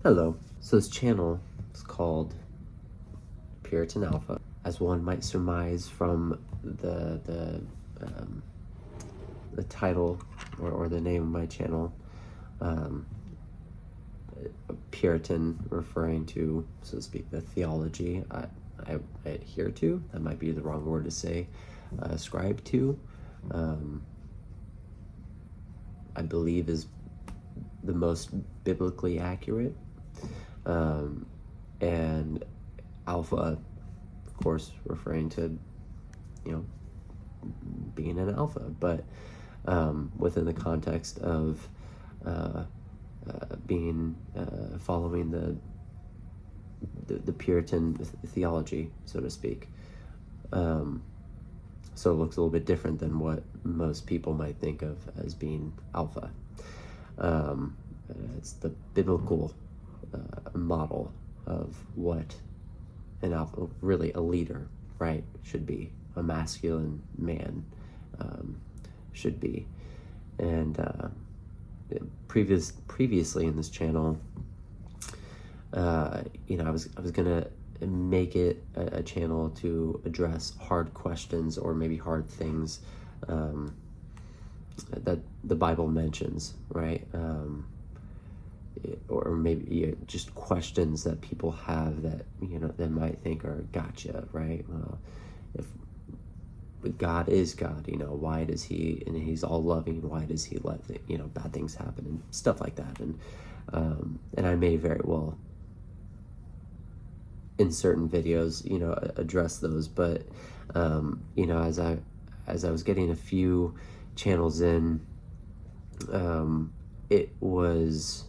Hello. So this channel is called Puritan Alpha, as one might surmise from the title or the name of my channel. Puritan referring to, so to speak, the theology I adhere to. That might be the wrong word to say. Ascribe to. I believe is the most biblically accurate. And alpha, of course, referring to, being an alpha, but within the context of being following the Puritan theology, so to speak. So it looks a little bit different than what most people might think of as being alpha. It's the biblical model of what an alpha, really a leader, right, should be. A masculine man should be. And previously in this channel, I was gonna make it a channel to address hard questions or maybe hard things that the Bible mentions, right? Or maybe just questions that people have that they might think are gotcha, right? Well, if God is God, why does he, and he's all loving, why does he let bad things happen and stuff like that? And I may very well in certain videos address those, but as I was getting a few channels in, it was,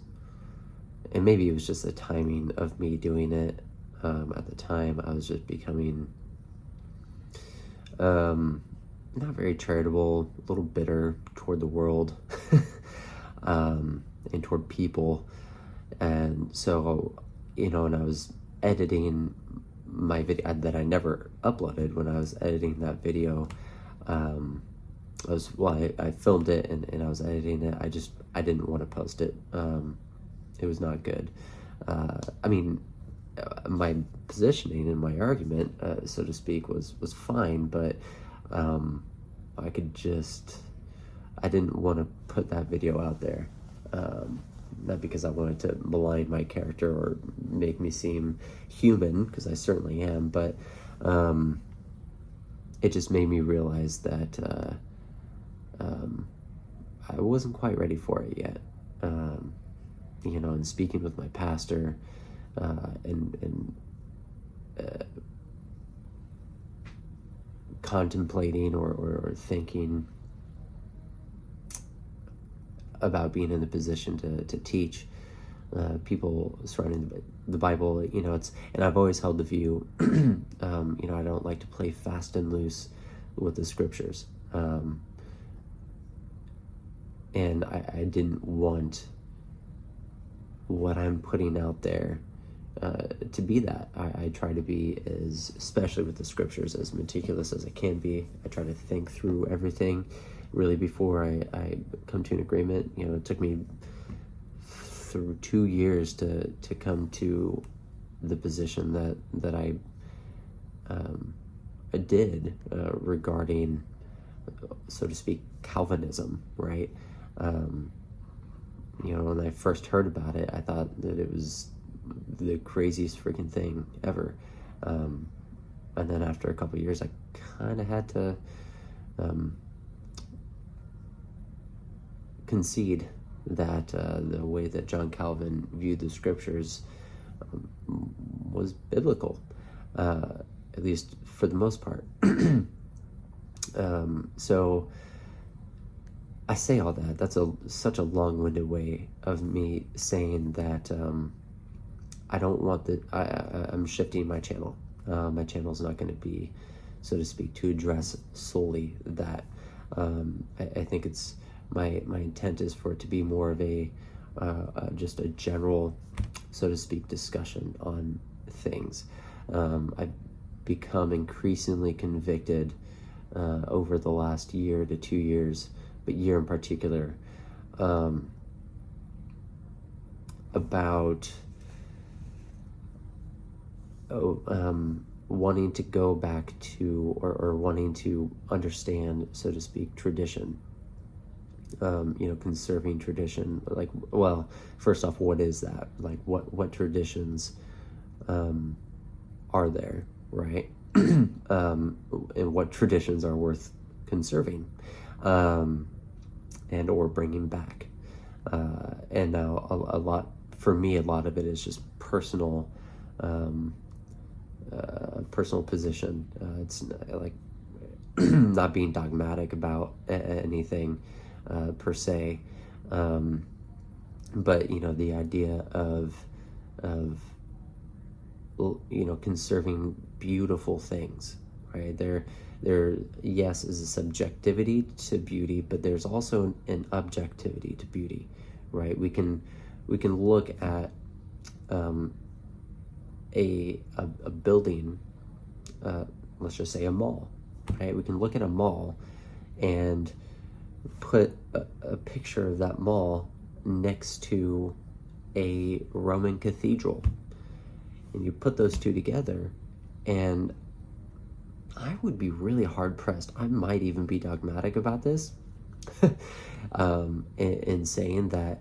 and maybe it was just the timing of me doing it. At the time, I was just becoming not very charitable, a little bitter toward the world, and toward people. And so, and I was editing my video that I never uploaded. When I was editing that video, I filmed it and I was editing it. I didn't want to post it. It was not good. My positioning and my argument, so to speak, was fine, but I didn't want to put that video out there. Not because I wanted to malign my character or make me seem human, because I certainly am, but it just made me realize that I wasn't quite ready for it yet. And speaking with my pastor, and contemplating or thinking about being in the position to teach people surrounding the Bible, and I've always held the view, I don't like to play fast and loose with the scriptures. And I didn't want what I'm putting out there to be that. I try to be, especially with the scriptures, as meticulous as I can be. I try to think through everything really before I come to an agreement. It took me through 2 years to come to the position that I did regarding, so to speak, Calvinism, right? When I first heard about it, I thought that it was the craziest freaking thing ever. And then after a couple of years, I kind of had to concede that the way that John Calvin viewed the scriptures was biblical, at least for the most part. So I say all that. That's such a long-winded way of me saying that I don't want I'm shifting my channel. My channel's not going to be, so to speak, to address solely that. I think it's my intent is for it to be more of just a general, so to speak, discussion on things. I've become increasingly convicted over the last year to 2 years, but year in particular, about wanting to go back to, or wanting to understand, so to speak, tradition. Conserving tradition. Like, well, first off, what is that? Like, what traditions are there, right? And what traditions are worth conserving, and or bringing back. And now a lot, for me, a lot of it is just personal position. It's like not being dogmatic about anything per se, but the idea of conserving beautiful things, right? There yes, is a subjectivity to beauty, but there's also an objectivity to beauty, right? We can look at a building, let's just say a mall, right? We can look at a mall and put a picture of that mall next to a Roman cathedral, and you put those two together, and I would be really hard pressed. I might even be dogmatic about this, in saying that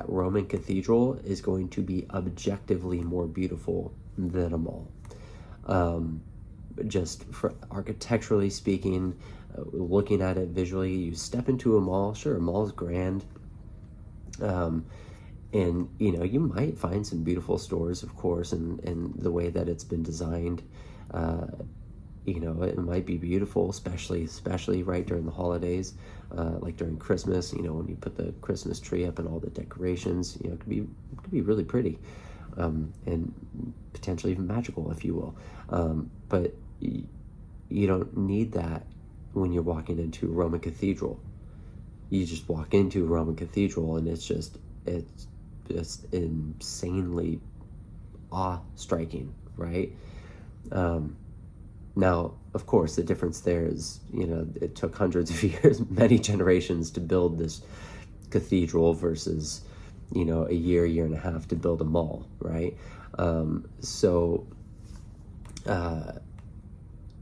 Roman cathedral is going to be objectively more beautiful than a mall. Just for architecturally speaking, looking at it visually, you step into a mall, sure, a mall is grand. And you might find some beautiful stores, of course, and the way that it's been designed, it might be beautiful, especially right during the holidays, like during Christmas, when you put the Christmas tree up and all the decorations, it could be really pretty, and potentially even magical, if you will. But you don't need that when you're walking into a Roman cathedral. You just walk into a Roman cathedral and it's just insanely awe-striking, right? Now, of course, the difference there is, it took hundreds of years, many generations to build this cathedral versus, a year and a half to build a mall, right?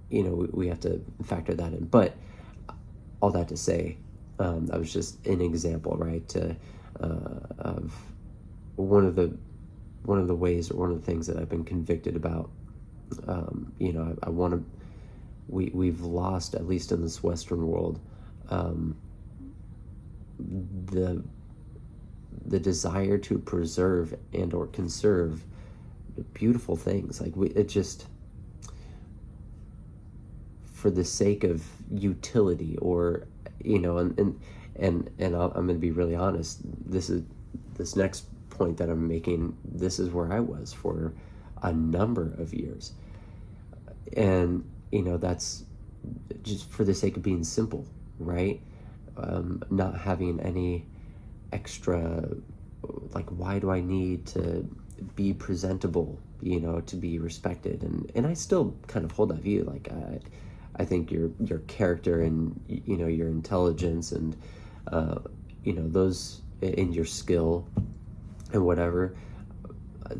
We have to factor that in. But all that to say, that was just an example, right? Of one of the ways, or one of the things that I've been convicted about. I want to. We've lost, at least in this Western world, the desire to preserve and or conserve beautiful things. Like it just, for the sake of utility, or and I'm going to be really honest. This next point that I'm making, this is where I was for a number of years, and that's just for the sake of being simple, right? Not having any extra, like, why do I need to be presentable, to be respected? And I still kind of hold that view. Like, I think your character and your intelligence and those, in your skill and whatever,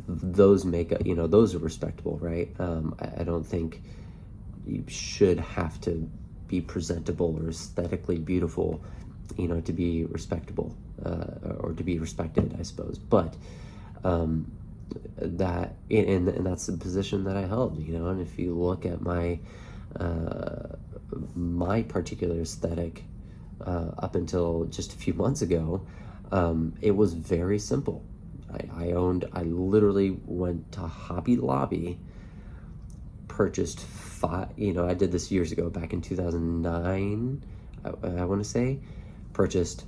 those make those are respectable, right? I don't think you should have to be presentable or aesthetically beautiful, to be respectable, or to be respected, I suppose. But that, and that's the position that I held, and if you look at my particular aesthetic, up until just a few months ago, it was very simple. I literally went to Hobby Lobby, purchased five, I did this years ago, back in 2009, I want to say, purchased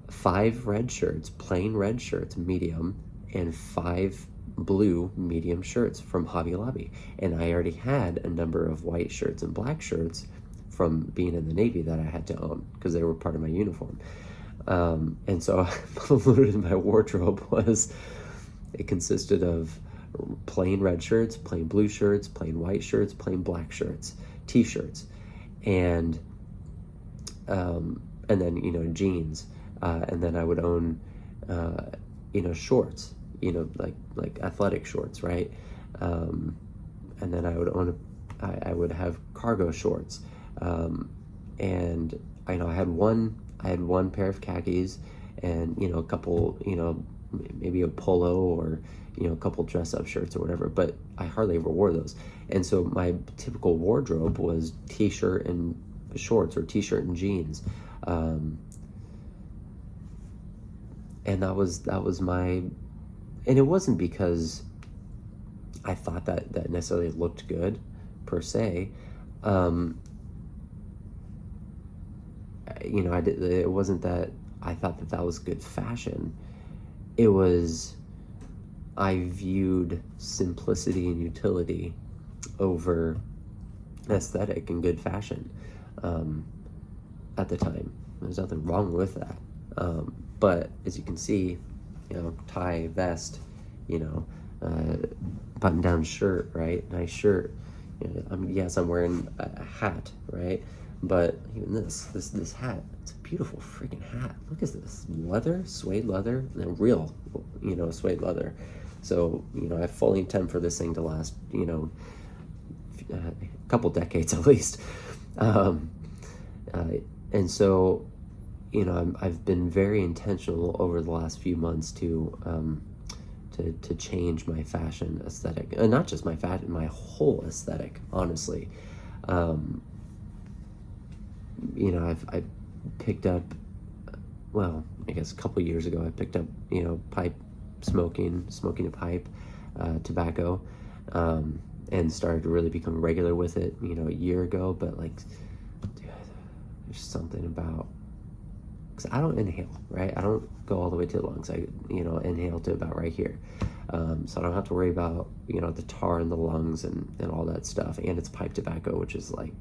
5 red shirts, plain red shirts, medium, and 5 blue medium shirts from Hobby Lobby. And I already had a number of white shirts and black shirts from being in the Navy that I had to own, because they were part of my uniform. And so my wardrobe it consisted of plain red shirts, plain blue shirts, plain white shirts, plain black shirts, t-shirts, and then jeans, and then I would own shorts, like athletic shorts, right? and then I would own I would have cargo shorts, and I know I had one pair of khakis, and a couple, maybe a polo, or a couple dress up shirts or whatever, but I hardly ever wore those. And so my typical wardrobe was t-shirt and shorts, or t-shirt and jeans, and that was my, and it wasn't because I thought that necessarily looked good per se. It wasn't that I thought that was good fashion. It was, I viewed simplicity and utility over aesthetic and good fashion at the time. There's nothing wrong with that. But as you can see, tie, vest, button down shirt, right? Nice shirt. Yes, I'm wearing a hat, right? But even this hat, it's a beautiful freaking hat. Look at this leather, suede leather, and real, suede leather. So, I fully intend for this thing to last, a couple decades at least. And so, I've been very intentional over the last few months to change my fashion aesthetic, and not just my fashion, my whole aesthetic, honestly. I picked up, well, I guess a couple years ago, I picked up, pipe smoking a pipe, tobacco, and started to really become regular with it, a year ago. But like, dude, there's something about, because I don't inhale, right? I don't go all the way to the lungs. I, inhale to about right here. So I don't have to worry about, the tar in the lungs and all that stuff. And it's pipe tobacco, which is like,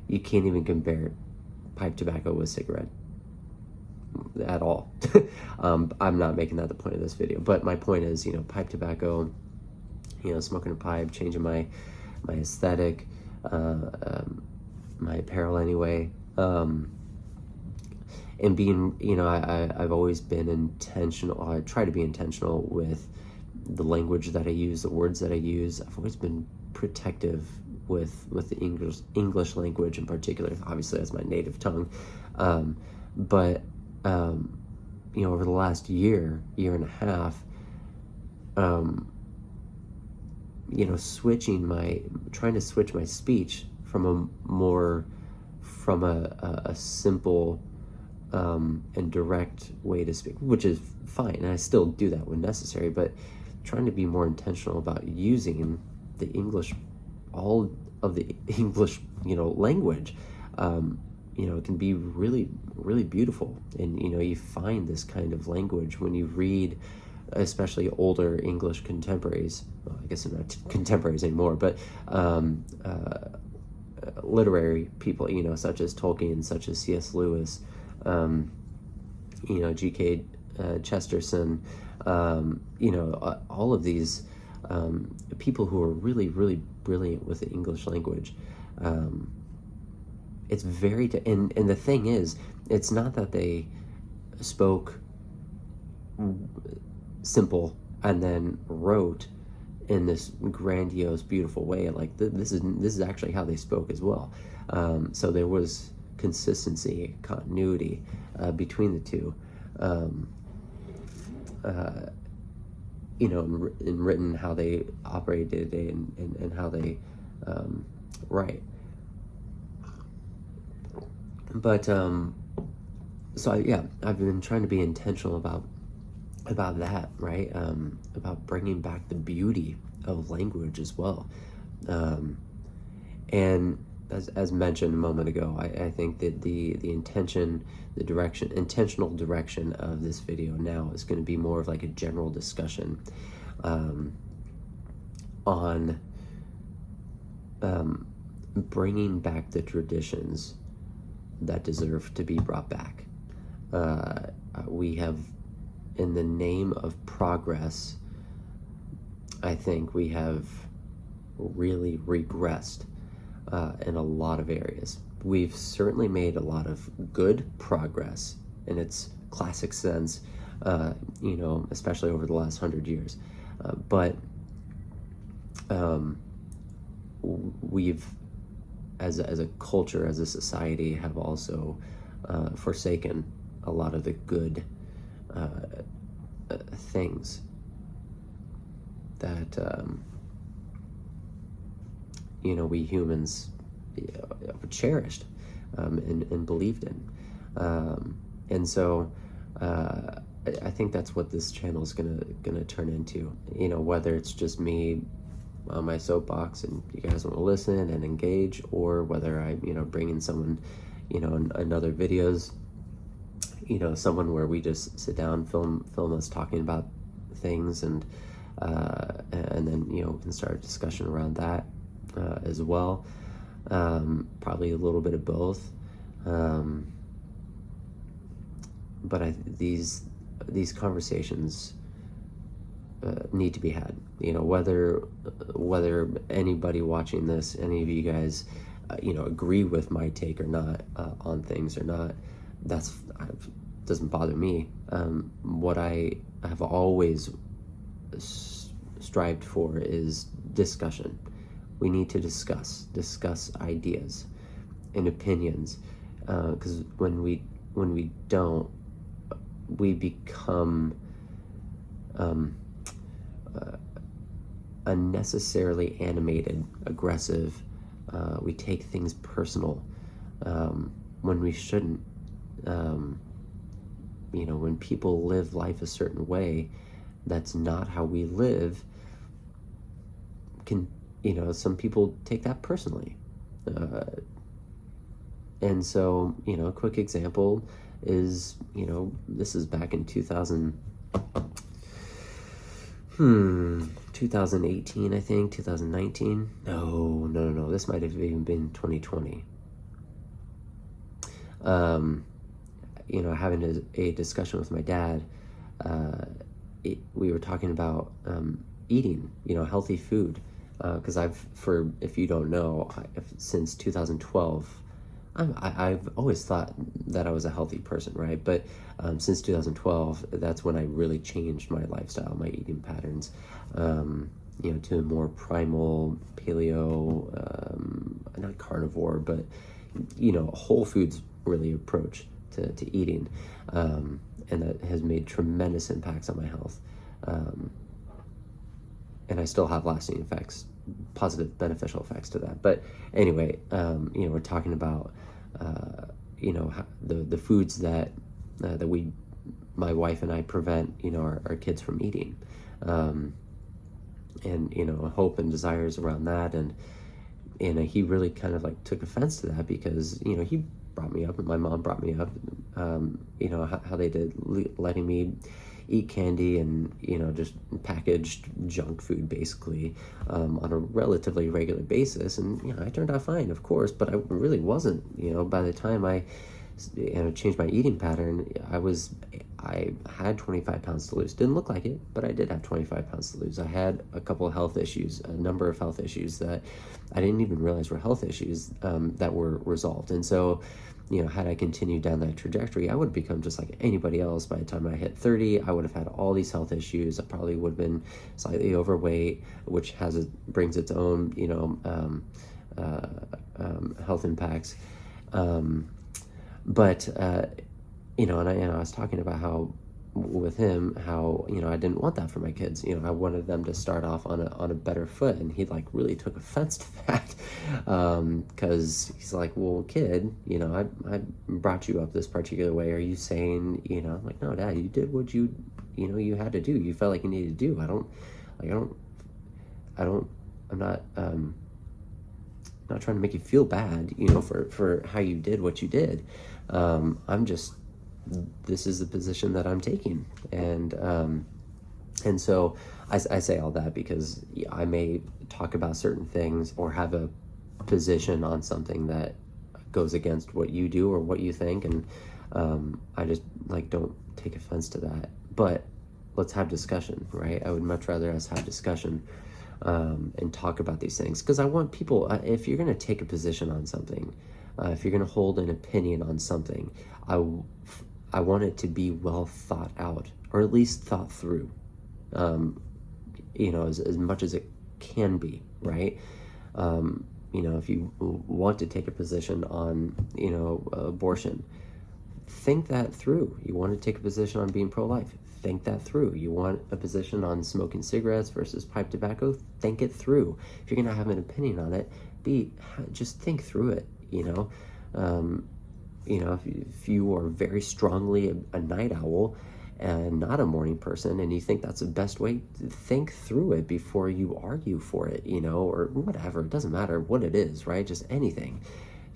you can't even compare pipe tobacco with cigarette at all. I'm not making that the point of this video, but my point is, pipe tobacco, smoking a pipe, changing my aesthetic, my apparel anyway, and being, I've always been intentional. I try to be intentional with the language that I use, the words that I use. I've always been protective with the English language in particular. Obviously, that's my native tongue. But over the last year and a half, trying to switch my speech from a simple and direct way to speak, which is fine, and I still do that when necessary, but trying to be more intentional about using the English, all of the English, language. It can be really, really beautiful. And, you find this kind of language when you read, especially older English contemporaries. Well, I guess they're not contemporaries anymore, but literary people, such as Tolkien, such as C.S. Lewis, G.K. Chesterton, all of these people who are really, really brilliant with the English language. It's very, and the thing is, it's not that they spoke simple and then wrote in this grandiose, beautiful way. Like this is actually how they spoke as well. So there was consistency, continuity between the two. In written, how they operate day to day, and how they write. But so I've been trying to be intentional about that, right? About bringing back the beauty of language as well. And as mentioned a moment ago, I think that the intentional direction of this video now is going to be more of like a general discussion on bringing back the traditions that deserve to be brought back. We have, in the name of progress, I think we have really regressed in a lot of areas. We've certainly made a lot of good progress in its classic sense, especially over the last 100 years. But um, we've, as a culture, as a society, have also forsaken a lot of the good things that we humans cherished and believed in, and so I think that's what this channel is gonna turn into. Whether it's just me on my soapbox and you guys want to listen and engage, or whether I bring in someone in other videos, someone where we just sit down, film us talking about things, and then we can start a discussion around that as well. Probably a little bit of both, but these conversations need to be had. Whether anybody watching this, any of you guys, agree with my take or not on things or not, doesn't bother me. What I have always strived for is discussion. We need to discuss ideas and opinions, because when we don't, we become unnecessarily animated, aggressive. We take things personal when we shouldn't. When people live life a certain way, that's not how we live. Some people take that personally. And so, a quick example is, this is back in 2018, I think, 2019. No, this might have even been 2020. Having a discussion with my dad, we were talking about eating, healthy food, because if you don't know, since 2012, I've always thought that I was a healthy person, right? But since 2012, that's when I really changed my lifestyle, my eating patterns, to a more primal, paleo, not carnivore, but whole foods really approach to eating, and that has made tremendous impacts on my health, and I still have lasting effects, positive, beneficial effects to that. But anyway, we're talking about the foods that my wife and I prevent our kids from eating, and hope and desires around that, and he really kind of took offense to that, because he brought me up, and my mom brought me up, how they did, letting me eat candy and just packaged junk food, basically, on a relatively regular basis. And I turned out fine, of course, but I really wasn't. By the time I changed my eating pattern, I had 25 pounds to lose. Didn't look like it, but I did have 25 pounds to lose. I had a couple of health issues, a number of health issues that I didn't even realize were health issues, that were resolved. And so, had I continued down that trajectory, I would have become just like anybody else. By the time I hit 30, I would have had all these health issues. I probably would have been slightly overweight, which brings its own, health impacts. But and I was talking about how with him, how I didn't want that for my kids. I wanted them to start off on a better foot, and he really took offense to that, because he's like, well, kid, I brought you up this particular way. Are you saying, I'm like, no, Dad, you did what you had to do. You felt like you needed to do. I'm not trying to make you feel bad, for how you did what you did. This is the position that I'm taking. And so I say all that because I may talk about certain things or have a position on something that goes against what you do or what you think. And I just don't take offense to that, but let's have discussion, right? I would much rather us have discussion, and talk about these things, because I want people, if you're going to take a position on something, if you're going to hold an opinion on something, I want it to be well thought out, or at least thought through, as much as it can be, right? If you want to take a position on, abortion, think that through. You want to take a position on being pro-life, think that through. You want a position on smoking cigarettes versus pipe tobacco, think it through. If you're going to have an opinion on it, just think through it, if you are very strongly a night owl and not a morning person, and you think that's the best way, think through it before you argue for it, or whatever. It doesn't matter what it is, right? Just anything.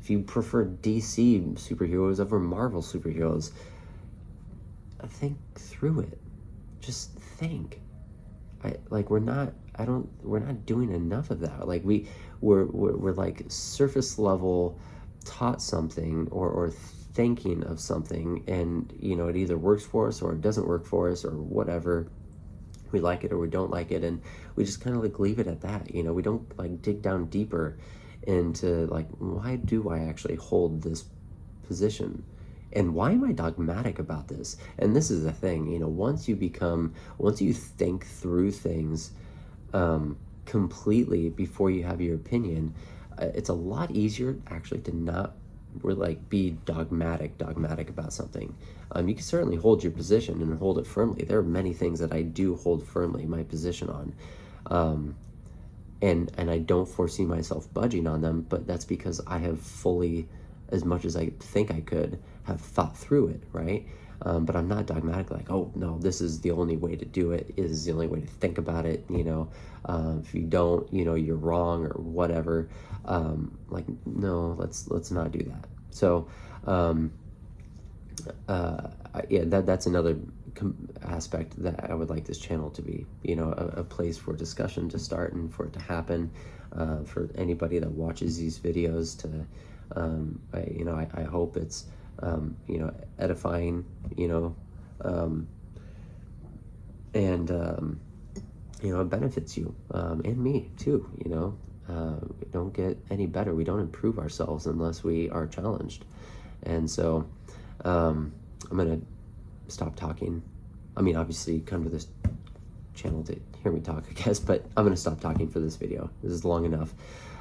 If you prefer DC superheroes over Marvel superheroes, think through it. Just think. We're not doing enough of that. Like we're like surface level taught something or thinking of something, and it either works for us or it doesn't work for us or whatever. We like it or we don't like it, and we just kind of leave it at that. We don't dig down deeper into why do I actually hold this position, and why am I dogmatic about this? And this is the thing, once you think through things completely before you have your opinion, it's a lot easier actually to not be dogmatic about something. You can certainly hold your position and hold it firmly. There are many things that I do hold firmly my position on, and I don't foresee myself budging on them, but that's because I have fully, as much as I think I could, have thought through it, right? But I'm not dogmatic, oh no, this is the only way to do it, is the only way to think about it, if you don't, you're wrong or whatever. No, let's not do that. So that's another aspect that I would like this channel to be, a place for discussion to start and for it to happen, for anybody that watches these videos to, I hope it's, edifying, and, it benefits you, and me too, we don't get any better. We don't improve ourselves unless we are challenged. And so, I'm going to stop talking. I mean, obviously come to this channel to hear me talk, I guess, but I'm going to stop talking for this video. This is long enough.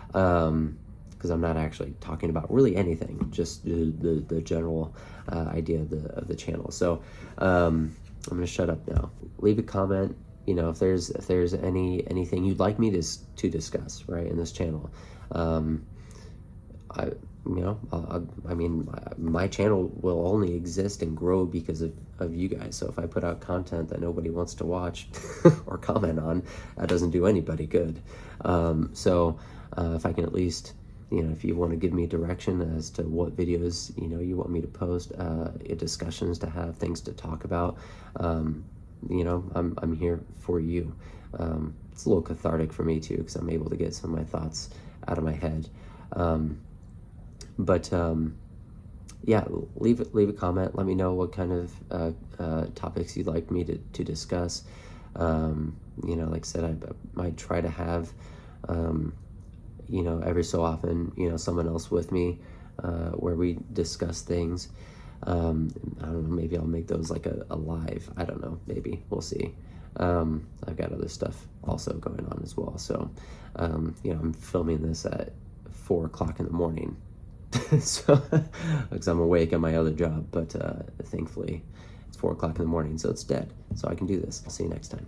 Because I'm not actually talking about really anything, just the general idea of the channel. So I'm going to shut up now. Leave a comment, if there's anything you'd like me to discuss, right, in this channel. My channel will only exist and grow because of you guys. So if I put out content that nobody wants to watch or comment on, that doesn't do anybody good. If I can at least, if you want to give me direction as to what videos, you want me to post, discussions to have, things to talk about, I'm here for you. It's a little cathartic for me too, because I'm able to get some of my thoughts out of my head. Leave a comment. Let me know what kind of topics you'd like me to discuss. Like I said, I might try to have, every so often, someone else with me, where we discuss things. I don't know, maybe I'll make those like a live. I don't know, maybe. We'll see. I've got other stuff also going on as well. So, I'm filming this at 4 o'clock in the morning. So, because I'm awake at my other job, but thankfully it's 4 o'clock in the morning, so it's dead. So I can do this. I'll see you next time.